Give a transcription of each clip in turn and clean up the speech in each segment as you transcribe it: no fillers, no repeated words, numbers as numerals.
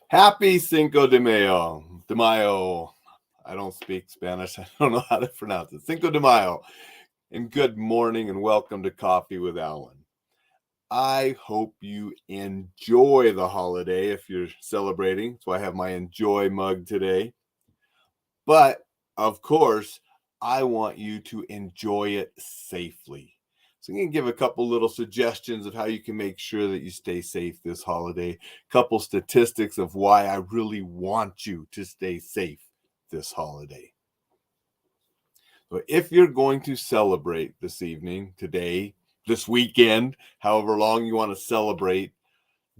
Happy Cinco de Mayo. De Mayo. I don't speak Spanish. I don't know how to pronounce it. Cinco de Mayo. And good morning and welcome to Coffee with Alain. I hope you enjoy the holiday if you're celebrating. So I have my Enjoy mug today. But of course, I want you to enjoy it safely. So I'm going to give a couple little suggestions of how you can make sure that you stay safe this holiday. A couple statistics of why I really want you to stay safe this holiday. So if you're going to celebrate this evening, today, this weekend, however long you want to celebrate,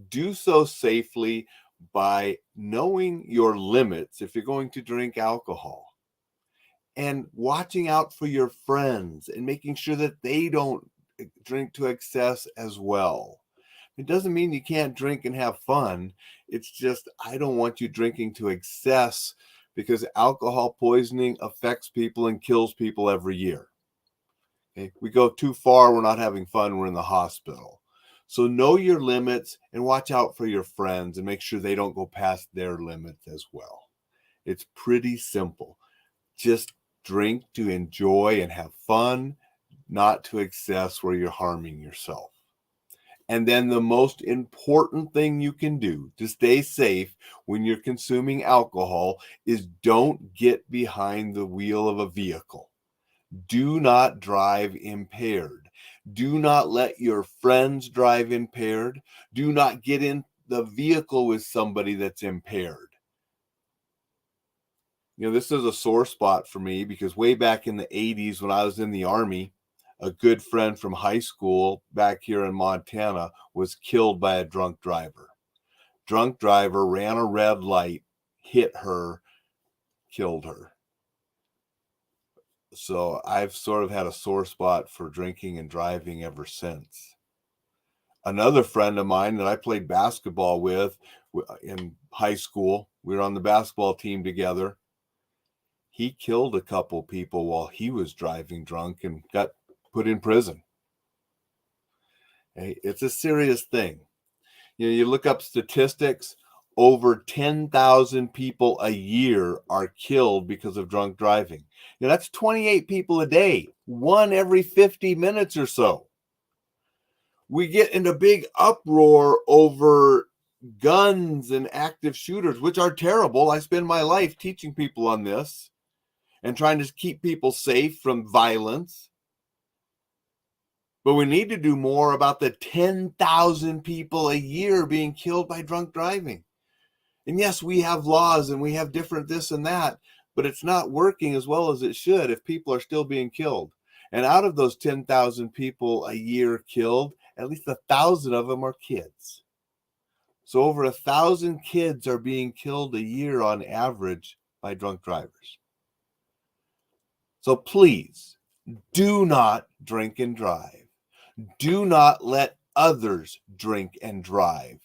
do so safely by knowing your limits if you're going to drink alcohol and watching out for your friends and making sure that they don't drink to excess as well. It doesn't mean you can't drink and have fun. It's just I don't want you drinking to excess because alcohol poisoning affects people and kills people every year. Okay? We go too far, we're not having fun, we're in the hospital. So know your limits and watch out for your friends and make sure they don't go past their limits as well. It's pretty simple. Just drink to enjoy and have fun, not to excess where you're harming yourself. And then the most important thing you can do to stay safe when you're consuming alcohol is don't get behind the wheel of a vehicle. Do not drive impaired. Do not let your friends drive impaired. Do not get in the vehicle with somebody that's impaired. This is a sore spot for me because way back in the 80s when I was in the Army, a good friend from high school back here in Montana was killed by a drunk driver. Drunk driver ran a red light, hit her, killed her. So I've sort of had a sore spot for drinking and driving ever since. Another friend of mine that I played basketball with in high school, we were on the basketball team together. He killed a couple people while he was driving drunk and got put in prison. It's a serious thing. You look up statistics, over 10,000 people a year are killed because of drunk driving. That's 28 people a day, one every 50 minutes or so. We get in a big uproar over guns and active shooters, which are terrible. I spend my life teaching people on this and trying to keep people safe from violence. But we need to do more about the 10,000 people a year being killed by drunk driving. And yes, we have laws and we have different this and that, but it's not working as well as it should if people are still being killed. And out of those 10,000 people a year killed, at least 1,000 of them are kids. So over 1,000 kids are being killed a year on average by drunk drivers. So please, do not drink and drive. Do not let others drink and drive.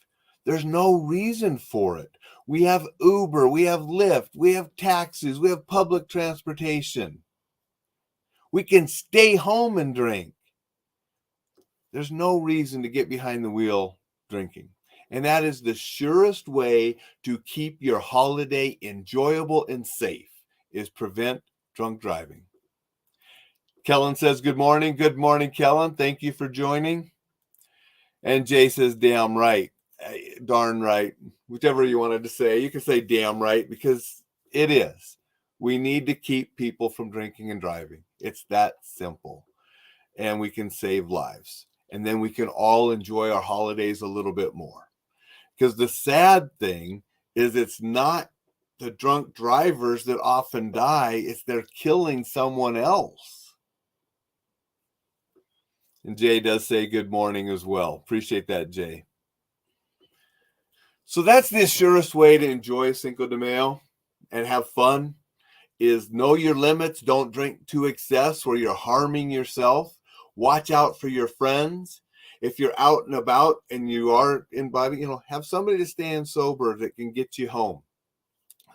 There's no reason for it. We have Uber, we have Lyft, we have taxis, we have public transportation. We can stay home and drink. There's no reason to get behind the wheel drinking. And that is the surest way to keep your holiday enjoyable and safe is prevent drunk driving. Kellen says, good morning. Good morning, Kellen. Thank you for joining. And Jay says, damn right. Darn right. Whichever you wanted to say. You can say damn right because it is. We need to keep people from drinking and driving. It's that simple. And we can save lives. And then we can all enjoy our holidays a little bit more. Because the sad thing is it's not the drunk drivers that often die. It's they're killing someone else. And Jay does say good morning as well. Appreciate that, Jay. So that's the surest way to enjoy Cinco de Mayo and have fun is know your limits. Don't drink to excess where you're harming yourself. Watch out for your friends. If you're out and about and you are imbibing, have somebody to stand sober that can get you home.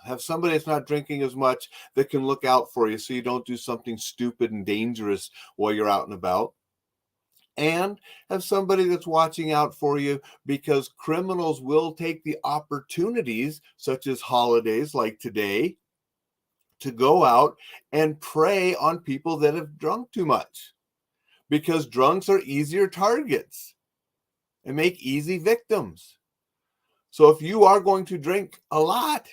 Have somebody that's not drinking as much that can look out for you so you don't do something stupid and dangerous while you're out and about. and have somebody that's watching out for you, because criminals will take the opportunities, such as holidays like today, to go out and prey on people that have drunk too much, because drunks are easier targets and make easy victims. So if you are going to drink a lot,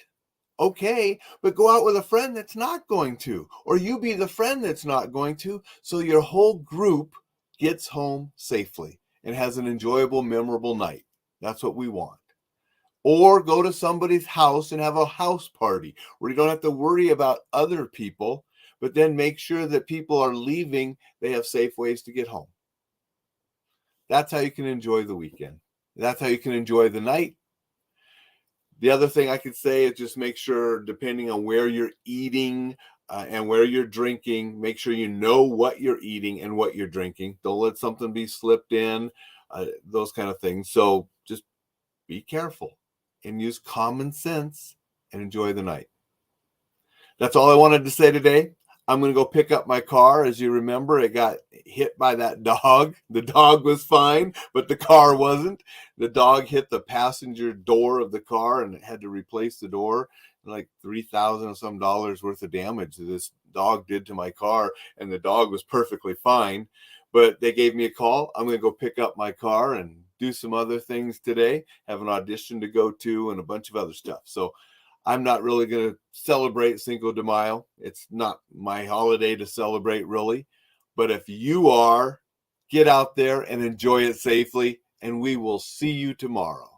okay, but go out with a friend that's not going to, or you be the friend that's not going to, so your whole group gets home safely and has an enjoyable, memorable night. That's what we want. Or go to somebody's house and have a house party where you don't have to worry about other people, but then make sure that people are leaving, they have safe ways to get home. That's how you can enjoy the weekend. That's how you can enjoy the night. The other thing I could say is just make sure, depending on where you're eating and where you're drinking, make sure you know what you're eating and what you're drinking. Don't let something be slipped in, those kind of things. So just be careful and use common sense and enjoy the night. That's all I wanted to say today. I'm going to go pick up my car. As you remember, it got hit by that dog. The dog was fine, but the car wasn't. The dog hit the passenger door of the car and it had to replace the door. Like $3,000 or some dollars worth of damage this dog did to my car, and the dog was perfectly fine. But they gave me a call. I'm going to go pick up my car and do some other things today. Have an audition to go to and a bunch of other stuff. So I'm not really going to celebrate Cinco de Mayo. It's not my holiday to celebrate, really. But if you are, get out there and enjoy it safely, and we will see you tomorrow.